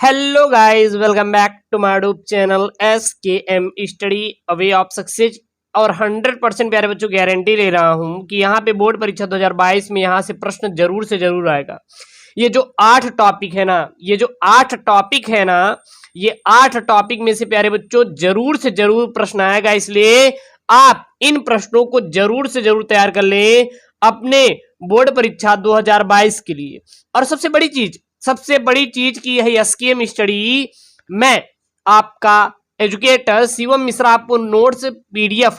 Hello guys, welcome back to my YouTube channel SKM study a way of success. और 100% प्यारे बच्चों guarantee ले रहा हूं कि यहाँ पे बोर्ड परीक्षा 2022 में यहाँ से प्रश्न जरूर से जरूर आएगा। ये जो 8 टॉपिक है ना, ये 8 टॉपिक में से प्यारे बच्चों जरूर से जरूर प्रश्न आएगा। इसलिए आप इन प्रश्नों को जरूर से जरूर तैयार कर लें अपने बोर्ड परीक्षा 2022 के लिए। और सबसे बड़ी चीज की है SKM स्टडी में आपका एजुकेटर शिवम मिश्रा आपको नोट्स PDF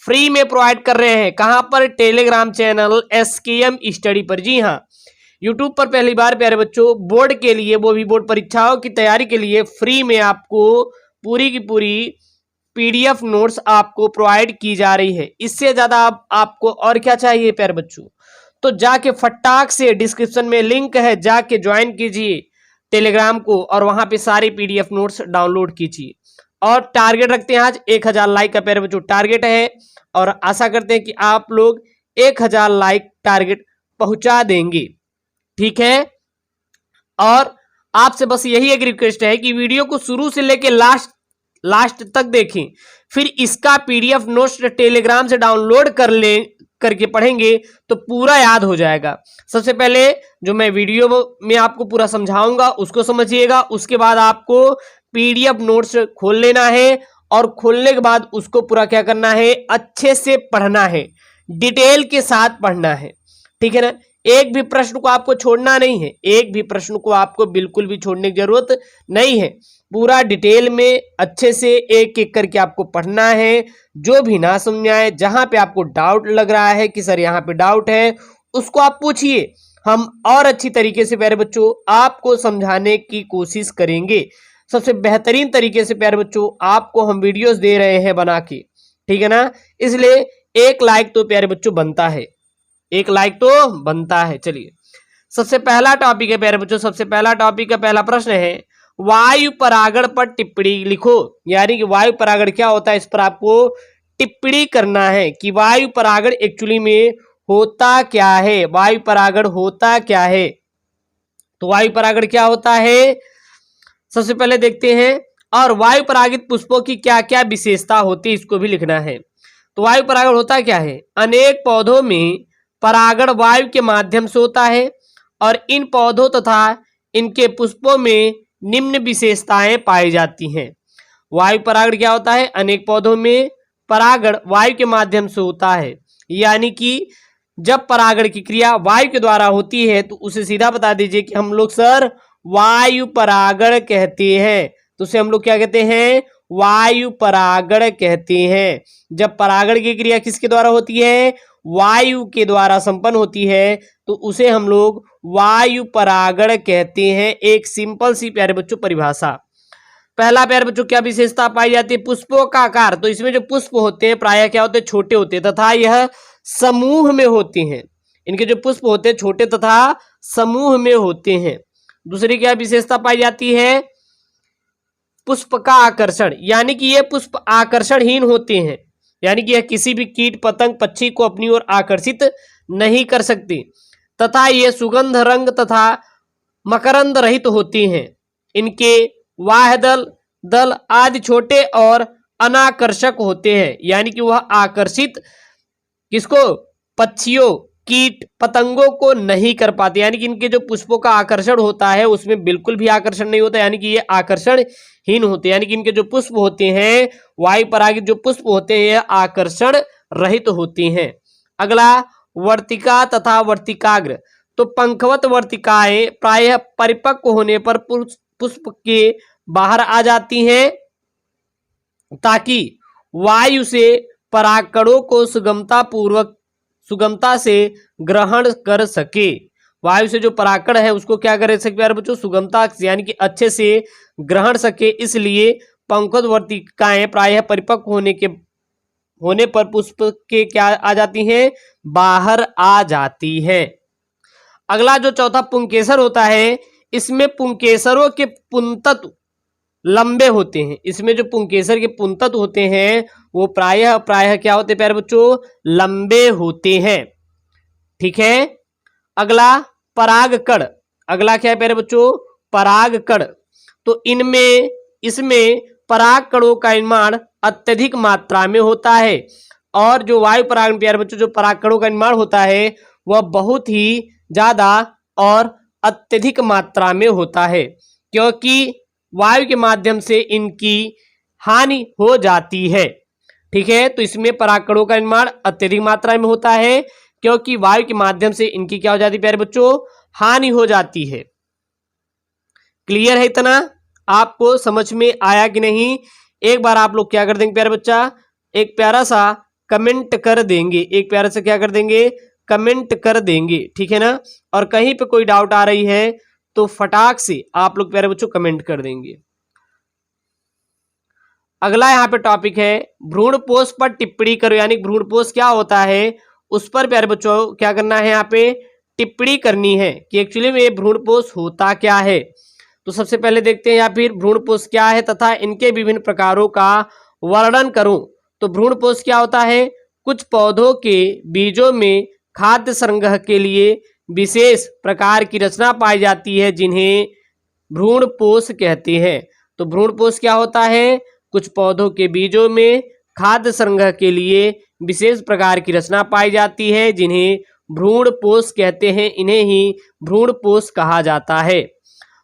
फ्री में प्रोवाइड कर रहे हैं। कहां पर? टेलीग्राम चैनल SKM स्टडी पर। जी हाँ, यूट्यूब पर पहली बार प्यारे बच्चों बोर्ड के लिए, वो भी बोर्ड परीक्षाओं की तैयारी के लिए फ्री में आपको पूरी की पूरी PDF नोट्स आपको प्रोवाइड की जा रही है। इससे ज्यादा आपको और क्या चाहिए प्यारे बच्चों? तो जाके फटाक से डिस्क्रिप्शन में लिंक है, जाके ज्वाइन कीजिए टेलीग्राम को और वहां पे सारी PDF नोट्स डाउनलोड कीजिए। और टारगेट रखते हैं आज 1000 लाइक का प्यारे बच्चों टारगेट है, और आशा करते हैं कि आप लोग 1000 लाइक टारगेट पहुंचा देंगे। ठीक है, और आपसे बस यही एक रिक्वेस्ट है कि वीडियो को शुरू से लेके लास्ट तक देखें, फिर इसका PDF नोट्स टेलीग्राम से डाउनलोड करके पढ़ेंगे तो पूरा याद हो जाएगा। सबसे पहले जो मैं वीडियो में आपको पूरा समझाऊंगा उसको समझिएगा, उसके बाद आपको PDF नोट्स खोल लेना है और खोलने के बाद उसको पूरा क्या करना है, अच्छे से पढ़ना है, डिटेल के साथ पढ़ना है। ठीक है ना, एक भी प्रश्न को आपको छोड़ना नहीं है, एक भी प्रश्न को आपको बिल्कुल भी छोड़ने की जरूरत नहीं है। पूरा डिटेल में अच्छे से एक एक करके आपको पढ़ना है। जो भी ना समझ आए, जहां पे आपको डाउट लग रहा है कि सर यहाँ पे डाउट है, उसको आप पूछिए। हम और अच्छी तरीके से प्यारे बच्चों आपको समझाने की कोशिश करेंगे। सबसे बेहतरीन तरीके से प्यारे बच्चों आपको हम वीडियोस दे रहे हैं बना के। ठीक है ना, इसलिए एक लाइक तो प्यारे बच्चों बनता है, एक लाइक तो बनता है। चलिए, सबसे पहला टॉपिक है प्यारे बच्चों, सबसे पहला टॉपिक का पहला प्रश्न है वायु परागण पर टिप्पणी लिखो। यानी कि वायु परागण क्या होता है, इस पर आपको टिप्पणी करना है कि वायु परागण एक्चुअली में होता क्या है, वायु परागण होता क्या है। तो वायु परागण क्या होता है सबसे पहले देखते हैं, और वायु परागित पुष्पों की क्या क्या विशेषता होती है इसको भी लिखना है। तो वायु परागण होता क्या है? अनेक पौधों में परागण वायु के माध्यम से होता है और इन पौधों तथा इनके पुष्पों में निम्न विशेषताएं पाई जाती हैं। वायु परागण क्या होता है? अनेक पौधों में परागण वायु के माध्यम से होता है। यानी कि जब परागण की क्रिया वायु के द्वारा होती है तो उसे सीधा बता दीजिए कि हम लोग सर वायु परागण कहते हैं। तो उसे हम लोग क्या कहते हैं? वायु परागण कहते हैं। जब परागण की क्रिया किसके द्वारा होती है? वायु के द्वारा संपन्न होती है, तो उसे हम लोग वायु परागण कहते हैं। एक सिंपल सी प्यारे बच्चों परिभाषा। पहला प्यारे बच्चों क्या विशेषता पाई जाती है? पुष्पों का आकार। तो इसमें जो पुष्प होते हैं प्रायः क्या होते हैं? छोटे होते हैं तथा यह समूह में होते हैं। इनके जो पुष्प होते हैं छोटे तथा समूह में होते हैं। दूसरी क्या विशेषता पाई जाती है? पुष्प का आकर्षण। यानी कि ये पुष्प आकर्षणहीन होते हैं, यानी कि यह किसी भी कीट पतंग पक्षी को अपनी ओर आकर्षित नहीं कर सकते, तथा ये सुगंध रंग तथा मकरंद रहित होती हैं। इनके वाह दल आदि छोटे और अनाकर्षक होते हैं। यानी कि वह आकर्षित किसको? पक्षियों कीट पतंगों को नहीं कर पाते। यानी कि इनके जो पुष्पों का आकर्षण होता है उसमें बिल्कुल भी आकर्षण नहीं होता, यानी कि ये आकर्षणहीन होते हैं। यानी कि इनके जो पुष्प होते हैं, वायु परागित जो पुष्प होते हैं, ये आकर्षण रहित होते हैं। अगला वर्तिका तथा वर्तिकाग्र। तो पंखवत वर्तिकाएं प्रायः परिपक्व होने पर पुष्प के बाहर आ जाती हैं ताकि वायु से परागकणों को सुगमता से ग्रहण कर सके। वायु से जो परागकण है उसको क्या कर सके प्यारे बच्चों? सुगमता यानी कि अच्छे से ग्रहण सके। इसलिए पंखवत वर्तिकाएं प्रायः परिपक्व होने पर पुष्प के क्या आ जाती हैं? बाहर आ जाती है। अगला जो चौथा पुंकेसर होता है, इसमें पुंकेसरों के पुंतत्व लंबे होते हैं। इसमें जो पुंकेसर के पुंतत्व होते हैं वो प्रायः क्या होते हैं प्यारे बच्चों? लंबे होते हैं। ठीक है, अगला परागकण। अगला क्या है प्यारे बच्चों? परागकण। तो इसमें पराग कणों का निर्माण अत्यधिक मात्रा में होता है, और जो वायु परागण प्यारे बच्चों जो पराग कणों का निर्माण होता है वह बहुत ही ज्यादा और अत्यधिक मात्रा में होता है, क्योंकि वायु के माध्यम से इनकी हानि हो जाती है। ठीक है, तो इसमें पराग कणों का निर्माण अत्यधिक मात्रा में होता है क्योंकि वायु के माध्यम से इनकी क्या हो जाती है प्यारे बच्चों, हानि हो जाती है। क्लियर है इतना? आपको समझ में आया कि नहीं? एक बार आप लोग क्या कर देंगे प्यारे बच्चा, एक प्यारा सा कमेंट कर देंगे, एक प्यारा सा क्या कर देंगे, कमेंट कर देंगे। ठीक है ना? और कहीं पे कोई डाउट आ रही है तो फटाक से आप लोग प्यारे बच्चों कमेंट कर देंगे। अगला यहाँ पे टॉपिक है भ्रूणपोष पर टिप्पणी करो, यानी भ्रूणपोष क्या होता है उस पर प्यारे बच्चों क्या करना है, यहाँ पे टिप्पणी करनी है कि एक्चुअली में भ्रूणपोष होता क्या है। तो सबसे पहले देखते हैं या फिर भ्रूणपोष क्या है तथा इनके विभिन्न प्रकारों का वर्णन करूं। तो भ्रूणपोष क्या होता है, कुछ पौधों के बीजों में खाद्य संग्रह के लिए विशेष प्रकार की रचना पाई जाती है जिन्हें भ्रूणपोष कहते हैं। तो भ्रूणपोष क्या होता है, कुछ पौधों के बीजों में खाद्य संग्रह के लिए विशेष प्रकार की रचना पाई जाती है जिन्हें भ्रूणपोष कहते हैं, इन्हें ही भ्रूणपोष कहा जाता है।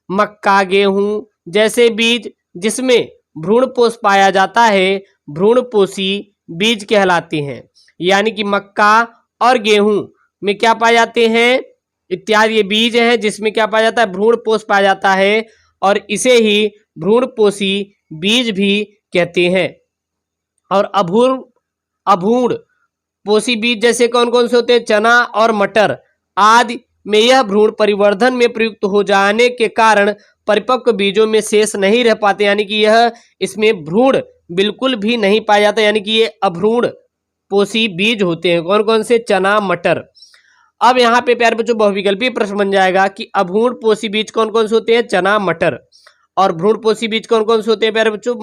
मक्का, गेहूं जैसे बीज जिसमें भ्रूणपोष पाया जाता है भ्रूणपोषी बीज कहलाते हैं। यानी कि मक्का और गेहूं में क्या पाए जाते हैं, इत्यादि ये बीज हैं जिसमें क्या पाया जाता है, भ्रूणपोष पाया जाता है, और इसे ही भ्रूणपोषी बीज भी कहते हैं। और अभ्रूणपोषी बीज जैसे कौन कौन से होते हैं, चना और मटर आदि में यह भ्रूण परिवर्धन में प्रयुक्त हो जाने के कारण परिपक्व बीजों में शेष नहीं रह पाते, यानी कि यह इसमें भ्रूण बिल्कुल भी नहीं पाया जाता, यानी कि ये अभ्रूणपोषी बीज होते हैं। कौन कौन से, चना मटर। अब यहाँ पे प्यारे बच्चों बहुविकल्पी प्रश्न बन जाएगा कि अभ्रूणपोषी बीज कौन कौन से होते हैं, चना मटर, और भ्रूणपोषी बीज कौन कौन से होते हैं प्यारे बच्चों,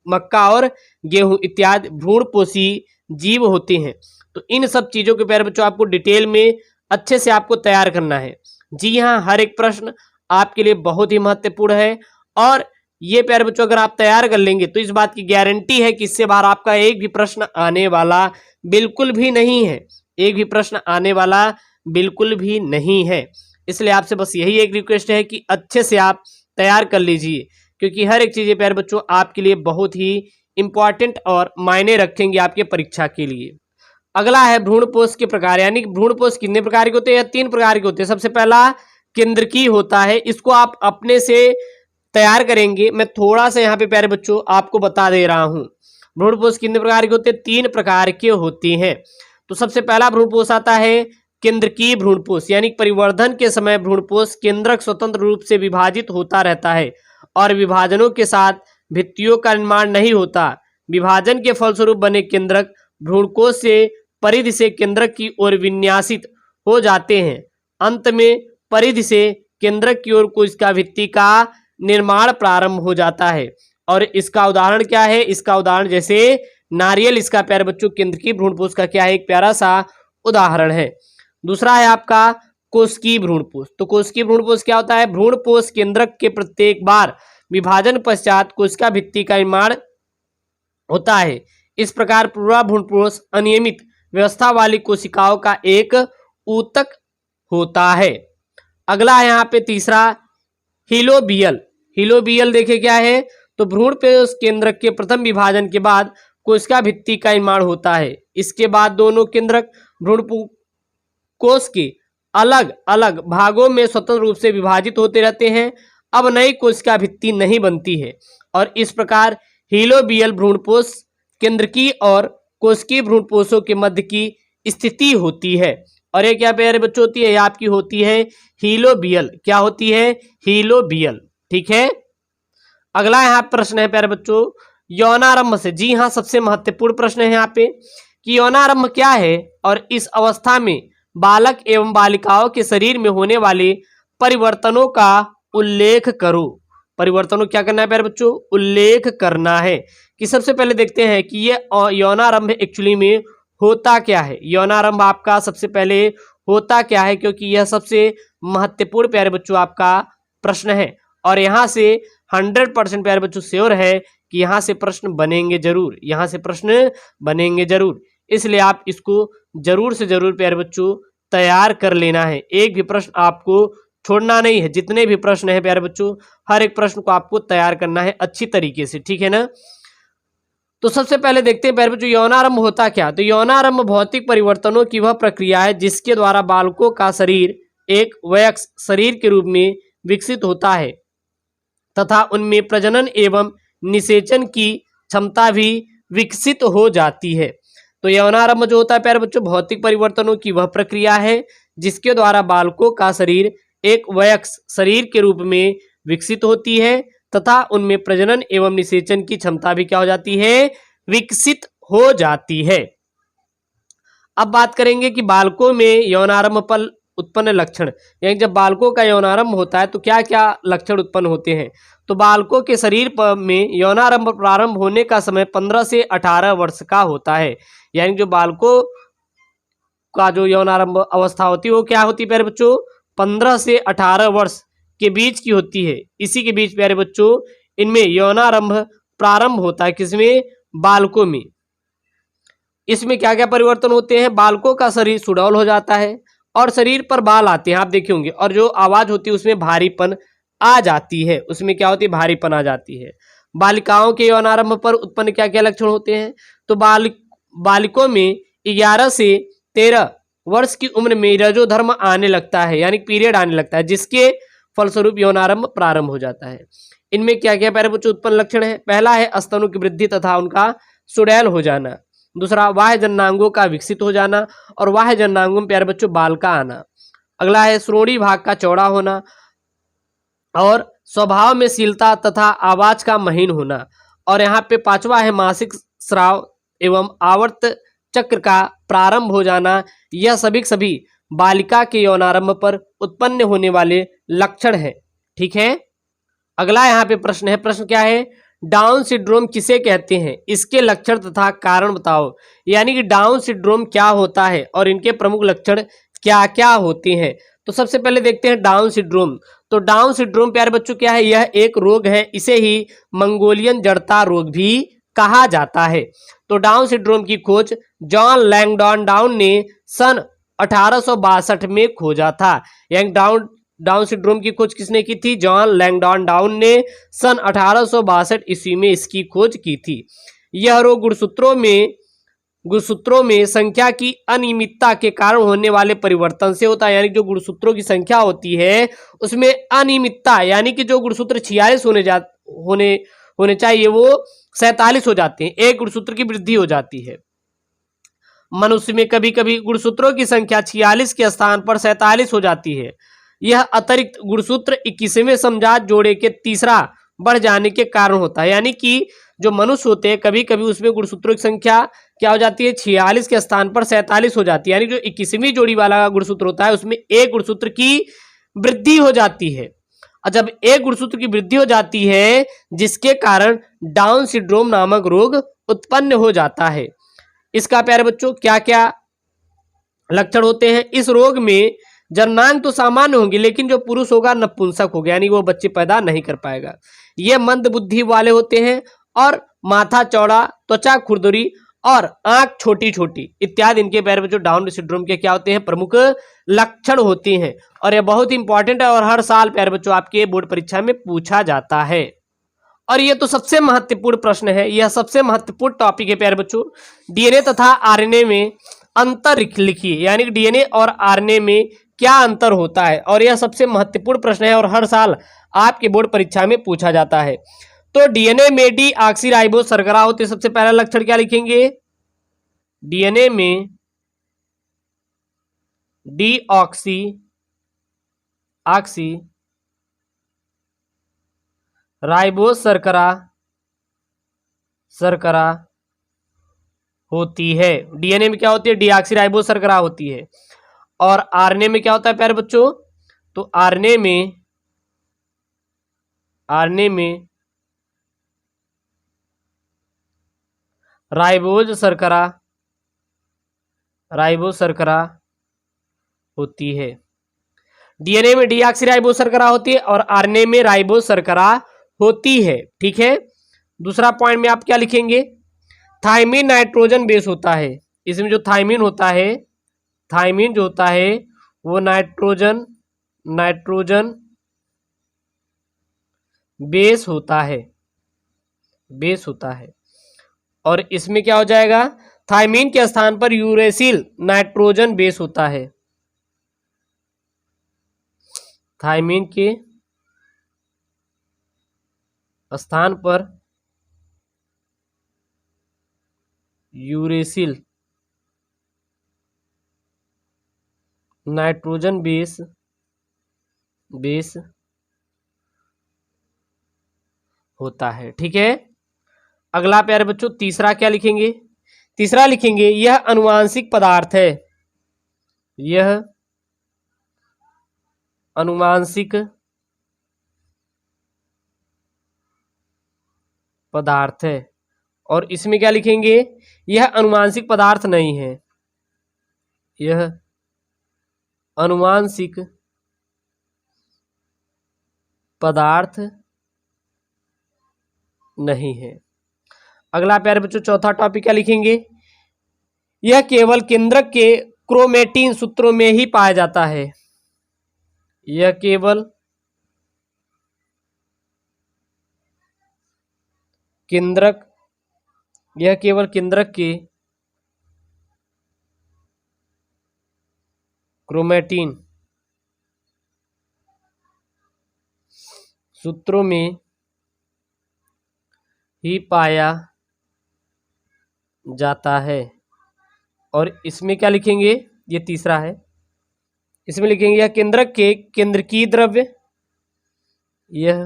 मक्का और गेहूं इत्यादि भ्रूणपोषी जीव होते हैं। तो इन सब चीजों के प्यारे बच्चों आपको डिटेल में अच्छे से आपको तैयार करना है। जी हाँ, हर एक प्रश्न आपके लिए बहुत ही महत्वपूर्ण है, और ये प्यारे बच्चों अगर आप तैयार कर लेंगे तो इस बात की गारंटी है कि इससे बाहर आपका एक भी प्रश्न आने वाला बिल्कुल भी नहीं है, एक भी प्रश्न आने वाला बिल्कुल भी नहीं है। इसलिए आपसे बस यही एक रिक्वेस्ट है कि अच्छे से आप तैयार कर लीजिए, क्योंकि हर एक चीज़ प्यारे बच्चों आपके लिए बहुत ही इंपॉर्टेंट और मायने रखेंगे आपके परीक्षा के लिए। अगला है भ्रूणपोष के प्रकार, यानी कि भ्रूणपोष कितने प्रकार के होते हैं, 3 प्रकार के होते हैं। सबसे पहला केंद्रकीय होता है, इसको आप अपने से तैयार करेंगे, मैं थोड़ा सा यहाँ पे प्यारे बच्चों आपको बता दे रहा हूँ। भ्रूणपोष कितने प्रकार के होते हैं, 3 प्रकार के होते हैं। तो सबसे पहला भ्रूणपोष आता है केंद्रकीय भ्रूणपोष, यानी परिवर्धन के समय भ्रूणपोष केंद्रक स्वतंत्र रूप से विभाजित होता रहता है और विभाजनों के साथ भित्तियों का निर्माण नहीं होता। विभाजन के फलस्वरूप बने केंद्रक भ्रूणकोष से परिधि से केंद्रक की ओर विन्यासित हो जाते हैं। अंत में परिधि से केंद्रक की ओर कोशिका भित्ति का निर्माण प्रारंभ हो जाता है। और इसका उदाहरण क्या है, इसका उदाहरण जैसे नारियल, इसका प्यारे बच्चों केंद्रकीय भ्रूणपोष का क्या है, एक प्यारा सा उदाहरण है। दूसरा है आपका कोशिकीय भ्रूणपोष। तो कोशिकीय भ्रूणपोष क्या होता है, भ्रूणपोष केंद्रक के प्रत्येक बार विभाजन पश्चात कोशिका भित्ति का निर्माण होता है। इस प्रकार पूरा भ्रूणपोष अनियमित व्यवस्था वाली कोशिकाओं का एक ऊतक होता है। अगला है यहाँ पे तीसरा हीलोबियल। हीलोबियल देखे क्या है, तो भ्रूणपोष केंद्रक के प्रथम विभाजन के बाद कोशिका भित्ति का निर्माण होता है। इसके बाद दोनों केंद्रक भ्रूणकोष के अलग अलग भागों में स्वतंत्र रूप से विभाजित होते रहते हैं। अब नई कोशिका भित्ति नहीं बनती है और इस प्रकार हीलोबियल भ्रूणपोष केंद्रकीय और कोशिकीय भ्रूणपोषों के मध्य की स्थिति होती है। और ये क्या प्यारे बच्चों होती है, आपकी होती है हीलोबियल। क्या होती है, हीलोबियल। ठीक है। अगला यहाँ प्रश्न है प्यारे बच्चों यौनारंभ से। जी हाँ, सबसे महत्वपूर्ण प्रश्न है यहाँ पे कि यौनारंभ क्या है और इस अवस्था में बालक एवं बालिकाओं के शरीर में होने वाले परिवर्तनों का उल्लेख करो। परिवर्तनों क्या करना है प्यारे बच्चों, उल्लेख करना है। कि सबसे पहले देखते हैं कि ये यौनारंभ एक्चुअली में होता क्या है। यौनारंभ आपका सबसे पहले होता क्या है, क्योंकि यह सबसे महत्वपूर्ण प्यारे बच्चों आपका प्रश्न है और यहाँ से 100% प्यारे बच्चों श्योर है कि यहाँ से प्रश्न बनेंगे जरूर, यहाँ से प्रश्न बनेंगे जरूर। इसलिए आप इसको जरूर से जरूर प्यारे बच्चों तैयार कर लेना है। एक भी प्रश्न आपको छोड़ना नहीं है। जितने भी प्रश्न हैं प्यारे बच्चों, हर एक प्रश्न को आपको तैयार करना है अच्छी तरीके से, ठीक है ना। तो सबसे पहले देखते हैं प्यारे बच्चों यौनारंभ होता क्या। तो यौनारंभ भौतिक परिवर्तनों की वह प्रक्रिया है जिसके द्वारा बालकों का शरीर एक वयस्क शरीर के रूप में विकसित होता है तथा उनमें प्रजनन एवं निषेचन की क्षमता भी विकसित हो जाती है। तो यौनारंभ जो होता है प्यारे बच्चों भौतिक परिवर्तनों की वह प्रक्रिया है जिसके द्वारा बालकों का शरीर एक वयस्क शरीर के रूप में विकसित होती है तथा उनमें प्रजनन एवं निषेचन की क्षमता भी क्या हो जाती है, विकसित हो जाती है। अब बात करेंगे कि बालकों में यौनारंभ पर उत्पन्न लक्षण, यानी जब बालकों का यौनारंभ होता है तो क्या क्या लक्षण उत्पन्न होते हैं। तो बालकों के शरीर में यौनारंभ प्रारंभ होने का समय 15 से 18 वर्ष का होता है। यानी जो बालकों का जो यौनारंभ अवस्था होती है वो क्या होती है प्यारे बच्चों, 15 से 18 वर्ष के बीच की होती है। इसी के बीच प्यारे बच्चों इनमें यौनारंभ प्रारंभ होता है। किसमें, बालकों में। इसमें क्या क्या परिवर्तन होते हैं, बालकों का शरीर सुडौल हो जाता है और शरीर पर बाल आते हैं, आप देखे होंगे, और जो आवाज होती है उसमें भारीपन आ जाती है। उसमें क्या होती है, भारीपन आ जाती है। बालिकाओं के यौनारंभ पर उत्पन्न क्या क्या लक्षण होते हैं। तो बालिकों में 11 से 13 वर्ष की उम्र में रजोधर्म आने लगता है, यानी पीरियड आने लगता है, जिसके फलस्वरूप यौनारंभ प्रारंभ हो जाता है। इनमें क्या क्या प्यारे बच्चों उत्पन्न लक्षण है। पहला है स्तनों की वृद्धि तथा उनका सुडैल हो जाना। दूसरा बाह्य जननांगों का विकसित हो जाना और बाह्य जननांगों में प्यारे बच्चों बाल का आना। अगला है श्रोणी भाग का चौड़ा होना और स्वभाव में शीलता तथा आवाज का महीन होना। और यहाँ पे पांचवा है मासिक स्राव एवं आवर्त चक्र का प्रारंभ हो जाना। यह सभी बालिका के यौनारंभ पर उत्पन्न होने वाले लक्षण है, ठीक है। अगला यहाँ पे प्रश्न है, प्रश्न क्या है, डाउन सिंड्रोम किसे कहते हैं, इसके लक्षण तथा कारण बताओ। यानी कि डाउन सिंड्रोम क्या होता है और इनके प्रमुख लक्षण क्या क्या होते हैं। तो सबसे पहले देखते हैं डाउन सिंड्रोम। तो डाउन सिंड्रोम प्यारे बच्चों क्या है, यह एक रोग है, इसे ही मंगोलियन जड़ता रोग भी कहा जाता है। तो डाउन सिंड्रोम की खोज जॉन लैंगडॉन डाउन ने सन 1862 में खोजा था। यानी डाउन सिंड्रोम की खोज किसने की थी, जॉन लैंगडॉन डाउन ने सन 1862 ईस्वी में इसकी खोज की थी। यह रोग गुणसूत्रों में संख्या की अनियमितता के कारण होने वाले परिवर्तन से होता है। यानी जो गुणसूत्रों की संख्या होती है उसमें अनियमितता, यानी कि जो गुणसूत्र 46 होने चाहिए वो 47 हो जाते हैं, एक गुणसूत्र की वृद्धि हो जाती है। मनुष्य में कभी कभी गुणसूत्रों की संख्या 46 के स्थान पर 47 हो जाती है। यह अतिरिक्त गुणसूत्र 21वें समजात जोड़े के तीसरा बढ़ जाने के कारण होता है। यानी कि जो मनुष्य होते हैं कभी कभी उसमें गुणसूत्रों की संख्या क्या हो जाती है, 46 के स्थान पर 47 हो जाती है। यानी जो 21वीं जोड़ी वाला गुणसूत्र होता है उसमें एक गुणसूत्र की वृद्धि हो जाती है। और जब एक गुणसूत्र की वृद्धि हो जाती है जिसके कारण डाउन सिंड्रोम नामक रोग उत्पन्न हो जाता है। इसका प्यारे बच्चों क्या क्या लक्षण होते हैं। इस रोग में जननांग तो सामान्य होंगे लेकिन जो पुरुष होगा नपुंसक होगा, यानी वो बच्चे पैदा नहीं कर पाएगा। ये मंद बुद्धि वाले होते हैं और माथा चौड़ा, त्वचा खुरदुरी और आंख छोटी छोटी इत्यादि इनके प्यारे बच्चों डाउन सिंड्रोम के क्या होते हैं, प्रमुख लक्षण होते हैं। और ये बहुत इंपॉर्टेंट है और हर साल प्यारे बच्चों आपके बोर्ड परीक्षा में पूछा जाता है। और ये तो सबसे महत्वपूर्ण प्रश्न है, यह सबसे महत्वपूर्ण टॉपिक है प्यारे बच्चों। डीएनए तथा आरएनए में अंतर लिखिए, यानी कि डीएनए और आरएनए में क्या अंतर होता है। और यह सबसे महत्वपूर्ण प्रश्न है और हर साल आपके बोर्ड परीक्षा में पूछा जाता है। तो डीएनए में डीऑक्सीराइबोस शर्करा होती है। सबसे पहला लक्षण क्या लिखेंगे, डीएनए में डीऑक्सी राइबोस शर्करा होती है। डीएनए में क्या होती है, डीऑक्सीराइबोस शर्करा होती है। और आरएनए में क्या होता है प्यारे बच्चों, तो आरएनए में राइबोस शर्करा होती है। डीएनए में डीऑक्सीराइबोस शर्करा होती है और आरएनए में राइबोस शर्करा होती है। ठीक है, दूसरा पॉइंट में आप क्या लिखेंगे, थायमीन नाइट्रोजन बेस होता है। इसमें जो थायमीन होता है, थायमीन जो होता है वो नाइट्रोजन बेस होता है, बेस होता है। और इसमें क्या हो जाएगा, थायमीन के स्थान पर यूरेसिल नाइट्रोजन बेस होता है। थायमीन के स्थान पर यूरेसिल नाइट्रोजन बेस होता है। ठीक है, अगला प्यारे बच्चों तीसरा क्या लिखेंगे, तीसरा लिखेंगे यह अनुवांशिक पदार्थ है, यह अनुवांशिक पदार्थ है। और इसमें क्या लिखेंगे, यह अनुवांशिक पदार्थ नहीं है, यह अनुवांशिक पदार्थ नहीं है। अगला प्यारे बच्चों चौथा टॉपिक क्या लिखेंगे, यह केवल केंद्रक के क्रोमेटिन सूत्रों में ही पाया जाता है, यह केवल केंद्रक के क्रोमेटिन सूत्रों में ही पाया जाता है। और इसमें क्या लिखेंगे, ये तीसरा है, इसमें लिखेंगे यह केंद्रक के केंद्रकीय द्रव्य, यह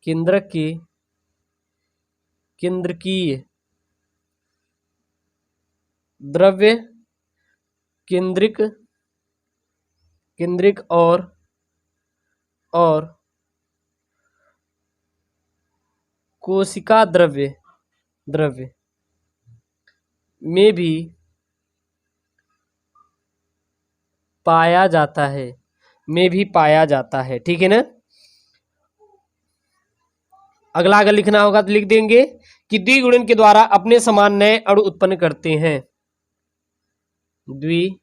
केंद्रक के केंद्रकीय द्रव्य केंद्रिक और कोशिका द्रव्य में भी पाया जाता है, ठीक है ना। अगला अगर लिखना होगा तो लिख देंगे कि द्विगुणन के द्वारा अपने समान नए अणु उत्पन्न करते हैं, द्विगुणन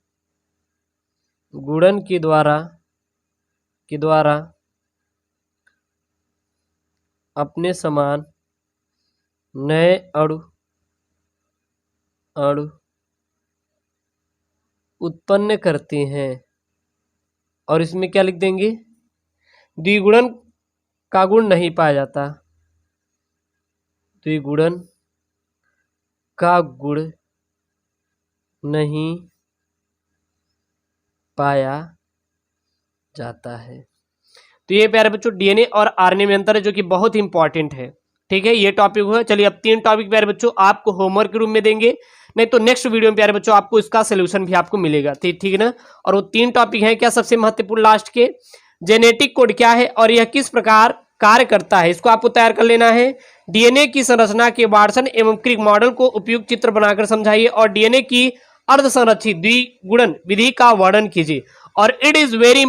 के द्वारा अपने समान नए अणु उत्पन्न करते हैं। और इसमें क्या लिख देंगे, द्विगुणन का गुण नहीं पाया जाता, द्विगुणन का गुण नहीं पाया जाता है। तो ये प्यारे बच्चों डीएनए और आरएनए में अंतर है, जो कि बहुत ही इंपॉर्टेंट है। ठीक है, ये टॉपिक हुआ। चलिए अब 3 टॉपिक प्यारे बच्चों आपको होमवर्क के रूप में देंगे, नहीं तो नेक्स्ट वीडियो में प्यारे बच्चों आपको इसका सोल्यूशन भी आपको मिलेगा। ठीक है ना। और वो 3 टॉपिक हैं क्या, सबसे महत्वपूर्ण लास्ट के, जेनेटिक कोड क्या है और यह किस प्रकार कार्य करता है, इसको आपको तैयार कर लेना है। डीएनए की संरचना के वाटसन एवं क्रिक मॉडल को उपयुक्त चित्र बनाकर समझाइए और डीएनए की अर्धसंरचित द्विगुणन विधि का वर्णन कीजिए। और it is very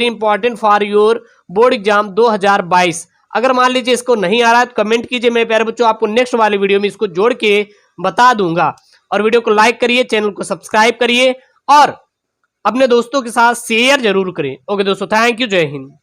important for your board exam 2022। अगर मान लीजिए इसको नहीं आ रहा है तो कमेंट कीजिए, मैं प्यारे बच्चों आपको नेक्स्ट वाले वीडियो में इसको जोड़ के बता दूंगा। और वीडियो को लाइक करिए, चैनल को सब्सक्राइब करिए और अपने दोस्तों के साथ शेयर जरूर करें। ओके दोस्तों, थैंक यू, जय हिंद।